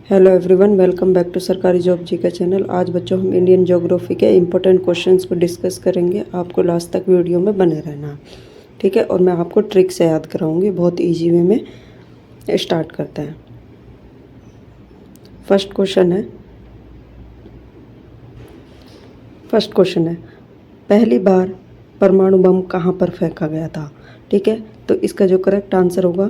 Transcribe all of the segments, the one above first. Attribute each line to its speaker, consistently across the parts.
Speaker 1: Hello everyone, welcome back to Sarkari job ji का चैनल। आज बच्चों हम इंडियन ज्योग्राफी के इंपॉर्टेंट क्वेश्चंस को डिस्कस करेंगे। आपको लास्ट तक वीडियो में बने रहना है, ठीक है। और मैं आपको ट्रिक से याद कराऊंगी, बहुत इजी वे में। स्टार्ट करते हैं। फर्स्ट क्वेश्चन है पहली बार परमाणु बम कहाँ पर फेंका गया था, ठीक है। तो इसका जो करेक्ट आंसर होगा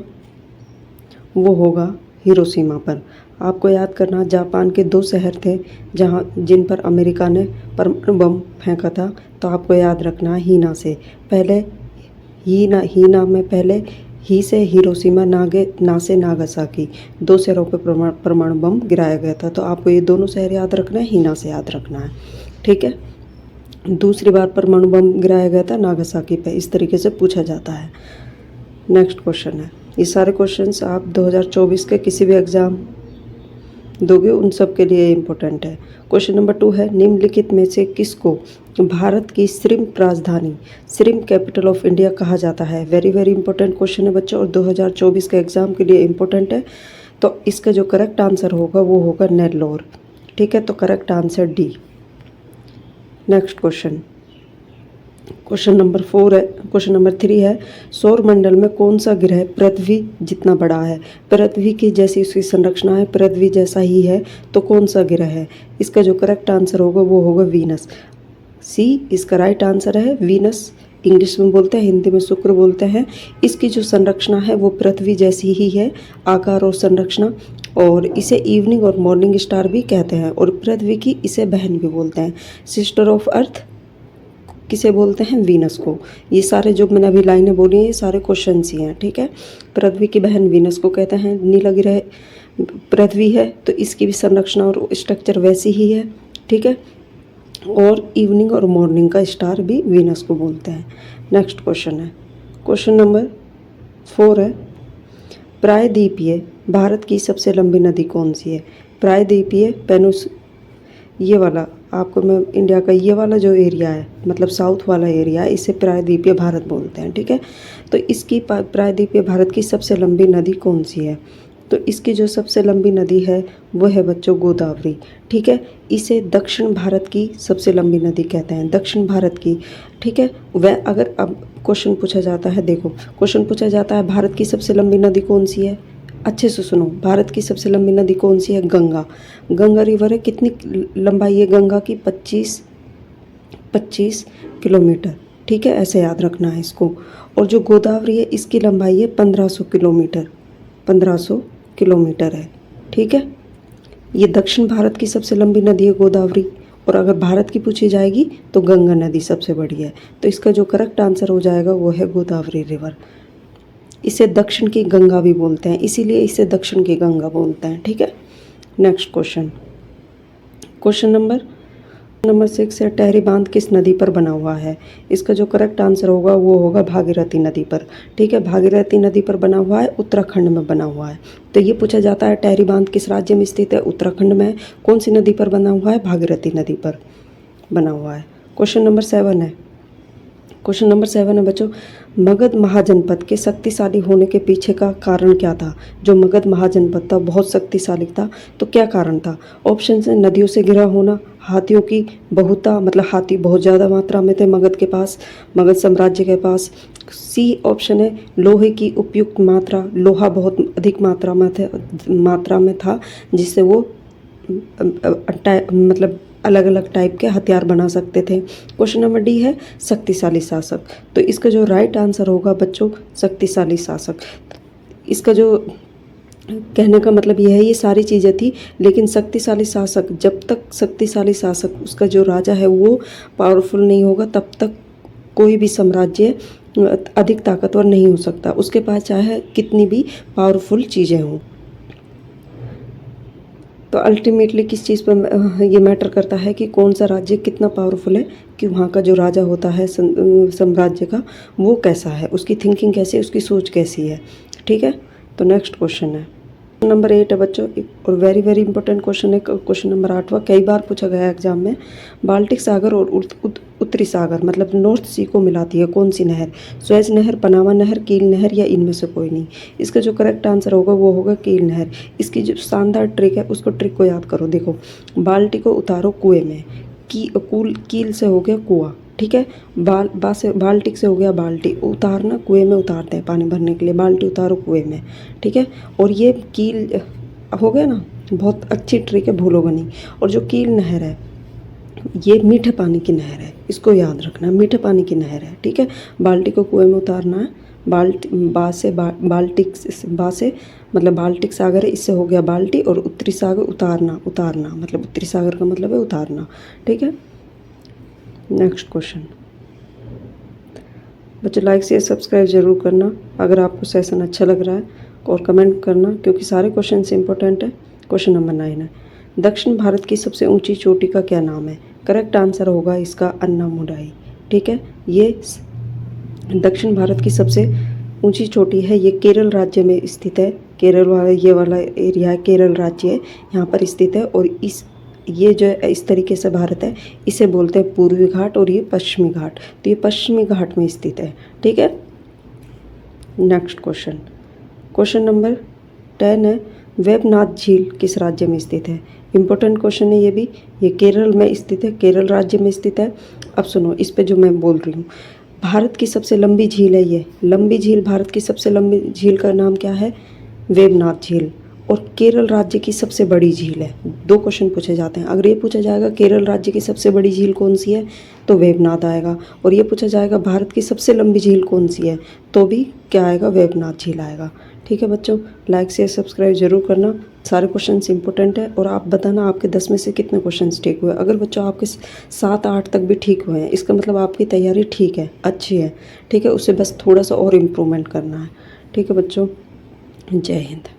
Speaker 1: वो होगा हिरोशिमा पर। आपको याद करना, जापान के 2 शहर थे जिन पर अमेरिका ने परमाणु बम फेंका था। तो आपको याद रखना, हीना से पहले ही से हिरोशिमा, ना से नागासाकी, 2 शहरों पर परमाणु बम गिराया गया था। तो आपको ये दोनों शहर याद रखना है, हीना से याद रखना है, ठीक है। दूसरी बार परमाणु बम गिराया गया था नागासाकी पे। इस तरीके से पूछा जाता है। नेक्स्ट क्वेश्चन है, ये सारे क्वेश्चंस आप 2024 के किसी भी एग्ज़ाम दोगे उन सब के लिए इम्पोर्टेंट है। क्वेश्चन नंबर 2 है, निम्नलिखित में से किसको भारत की श्रिम्प राजधानी, श्रिम्प कैपिटल ऑफ इंडिया कहा जाता है। वेरी वेरी इंपॉर्टेंट क्वेश्चन है बच्चों, और 2024 के एग्ज़ाम के लिए इम्पोर्टेंट है। तो इसका जो करेक्ट आंसर होगा वो होगा नेल्लोर, ठीक है। तो correct answer D. Next question number 3 है, सौर मंडल में कौन सा ग्रह पृथ्वी जितना बड़ा है। पृथ्वी की जैसी उसकी संरचना है, पृथ्वी जैसा ही है, तो कौन सा ग्रह है। इसका जो करेक्ट आंसर होगा वो होगा वीनस। सी इसका राइट आंसर है, वीनस। इंग्लिश में बोलते हैं, हिंदी में शुक्र बोलते हैं। इसकी जो संरचना है वो पृथ्वी जैसी ही है, आकार और संरचना। और इसे इवनिंग और मॉर्निंग स्टार भी कहते हैं। और पृथ्वी की इसे बहन भी बोलते हैं। सिस्टर ऑफ अर्थ किसे बोलते हैं, वीनस को। ये सारे जो मैंने अभी लाइनें बोली हैं ये सारे क्वेश्चन ही हैं, ठीक है। पृथ्वी की बहन वीनस को कहते हैं। नीला ग्रह पृथ्वी है तो इसकी भी संरचना और स्ट्रक्चर वैसी ही है, ठीक है। और इवनिंग और मॉर्निंग का स्टार भी वीनस को बोलते हैं। नेक्स्ट क्वेश्चन है, क्वेश्चन नंबर 4 है, प्रायद्वीपीय भारत की सबसे लंबी नदी कौन सी है। प्रायद्वीपीय पेनुस, ये वाला आपको मैं इंडिया का ये वाला जो एरिया है, मतलब साउथ वाला एरिया है, इसे प्रायद्वीपीय भारत बोलते हैं, ठीक है। तो इसकी प्रायद्वीपीय भारत की सबसे लंबी नदी कौन सी है। तो इसकी जो सबसे लंबी नदी है वो है बच्चों गोदावरी, ठीक है। इसे दक्षिण भारत की सबसे लंबी नदी कहते हैं, दक्षिण भारत की, ठीक है। वह अगर अब क्वेश्चन पूछा जाता है, देखो क्वेश्चन पूछा जाता है भारत की सबसे लंबी नदी कौन सी है। अच्छे से सुनो, भारत की सबसे लंबी नदी कौन सी है, गंगा। गंगा रिवर है। कितनी लंबाई है गंगा की, 25 किलोमीटर, ठीक है। ऐसे याद रखना है इसको। और जो गोदावरी है इसकी लंबाई है 1500 किलोमीटर है, ठीक है। ये दक्षिण भारत की सबसे लंबी नदी है गोदावरी। और अगर भारत की पूछी जाएगी तो गंगा नदी सबसे बड़ी है। तो इसका जो करेक्ट आंसर हो जाएगा वो है गोदावरी रिवर। इसे दक्षिण की गंगा भी बोलते हैं, इसीलिए इसे दक्षिण की गंगा बोलते हैं, ठीक है। नेक्स्ट क्वेश्चन नंबर 6 है, टहरी बांध किस नदी पर बना हुआ है। इसका जो करेक्ट आंसर होगा वो होगा भागीरथी नदी पर, ठीक है। भागीरथी नदी पर बना हुआ है, उत्तराखंड में बना हुआ है। तो ये पूछा जाता है टहरी बांध किस राज्य में स्थित है, उत्तराखंड में। कौन सी नदी पर बना हुआ है, भागीरथी नदी पर बना हुआ है। क्वेश्चन नंबर 7 है बच्चों, मगध महाजनपद के शक्तिशाली होने के पीछे का कारण क्या था। जो मगध महाजनपद था बहुत शक्तिशाली था, तो क्या कारण था। ऑप्शन है, नदियों से घिरा होना, हाथियों की बहुता, मतलब हाथी बहुत ज़्यादा मात्रा में थे मगध के पास, मगध साम्राज्य के पास। सी ऑप्शन है, लोहे की उपयुक्त मात्रा, लोहा बहुत अधिक मात्रा में था जिससे वो मतलब अलग अलग टाइप के हथियार बना सकते थे। क्वेश्चन नंबर डी है, शक्तिशाली शासक। तो इसका जो राइट आंसर होगा बच्चों, शक्तिशाली शासक। इसका जो कहने का मतलब यह है, ये सारी चीज़ें थी, लेकिन शक्तिशाली शासक, जब तक शक्तिशाली शासक उसका जो राजा है वो पावरफुल नहीं होगा तब तक कोई भी साम्राज्य अधिक ताकतवर नहीं हो सकता, उसके पास चाहे कितनी भी पावरफुल चीज़ें हों। तो अल्टीमेटली किस चीज़ पर ये मैटर करता है कि कौन सा राज्य कितना पावरफुल है, कि वहाँ का जो राजा होता है साम्राज्य का वो कैसा है, उसकी थिंकिंग कैसी है, उसकी सोच कैसी है, ठीक है। तो नेक्स्ट क्वेश्चन नंबर 8 है बच्चों, और वेरी वेरी इंपॉर्टेंट क्वेश्चन है, क्वेश्चन नंबर 8वां, कई बार पूछा गया एग्जाम में। बाल्टिक सागर और उत्तरी सागर मतलब नॉर्थ सी को मिलाती है कौन सी नहर? सुएज नहर, पनामा नहर, कील नहर या इनमें से कोई नहीं। इसका जो करेक्ट आंसर होगा वो होगा कील नहर। इसकी जो शानदार ट्रिक है उसको ट्रिक को याद करो। देखो, बाल्टी को उतारो कुएं में, कील से हो गया कुआं, ठीक है, बाल्टिक से हो गया बाल्टी, उतारना कुएं में उतारते हैं पानी भरने के लिए, बाल्टी उतारो कुएं में, ठीक है। और ये कील हो गया ना, बहुत अच्छी ट्रिक है, भूलोगे नहीं। और जो कील नहर है ये मीठे पानी की नहर है, इसको याद रखना, मीठे पानी की नहर है, ठीक है। बाल्टी को कुएं में उतारना है, बाल्टिक मतलब बाल्टिक सागर है, इससे हो गया बाल्टी, और उत्तरी सागर उतारना मतलब उत्तरी सागर का मतलब है उतारना, ठीक है। नेक्स्ट क्वेश्चन बच्चों, लाइक शेयर सब्सक्राइब जरूर करना अगर आपको सेशन अच्छा लग रहा है, और कमेंट करना क्योंकि सारे क्वेश्चन इंपॉर्टेंट है। क्वेश्चन नंबर 9 है, दक्षिण भारत की सबसे ऊंची चोटी का क्या नाम है? करेक्ट आंसर होगा इसका अन्नामुडाई, ठीक है। ये दक्षिण भारत की सबसे ऊंची चोटी है, ये केरल राज्य में स्थित है। केरल वाला ये वाला एरिया है, केरल राज्य है, यहाँ पर स्थित है। और ये जो है इस तरीके से भारत है, इसे बोलते हैं पूर्वी घाट, और ये पश्चिमी घाट, तो ये पश्चिमी घाट में स्थित है, ठीक है। नेक्स्ट क्वेश्चन, क्वेश्चन नंबर 10 है, वेबनाथ झील किस राज्य में स्थित है? इंपॉर्टेंट क्वेश्चन है ये भी, ये केरल में स्थित है, केरल राज्य में स्थित है। अब सुनो इस पे जो मैं बोल रही हूँ, भारत की सबसे लंबी झील है ये, लंबी झील, भारत की सबसे लंबी झील का नाम क्या है? वेबनाथ झील। और केरल राज्य की सबसे बड़ी झील है। 2 क्वेश्चन पूछे जाते हैं, अगर ये पूछा जाएगा केरल राज्य की सबसे बड़ी झील कौन सी है तो वेबनाथ आएगा, और ये पूछा जाएगा भारत की सबसे लंबी झील कौन सी है तो भी क्या आएगा? वेबनाथ झील आएगा, ठीक है बच्चों। लाइक शेयर सब्सक्राइब जरूर करना, सारे क्वेश्चन इंपॉर्टेंट है। और आप बताना आपके 10 में से कितने क्वेश्चन ठीक हुए। अगर बच्चों आपके 7-8 तक भी ठीक हुए हैं, इसका मतलब आपकी तैयारी ठीक है, अच्छी है, ठीक है। उससे बस थोड़ा सा और इम्प्रूवमेंट करना है, ठीक है बच्चों। जय हिंद।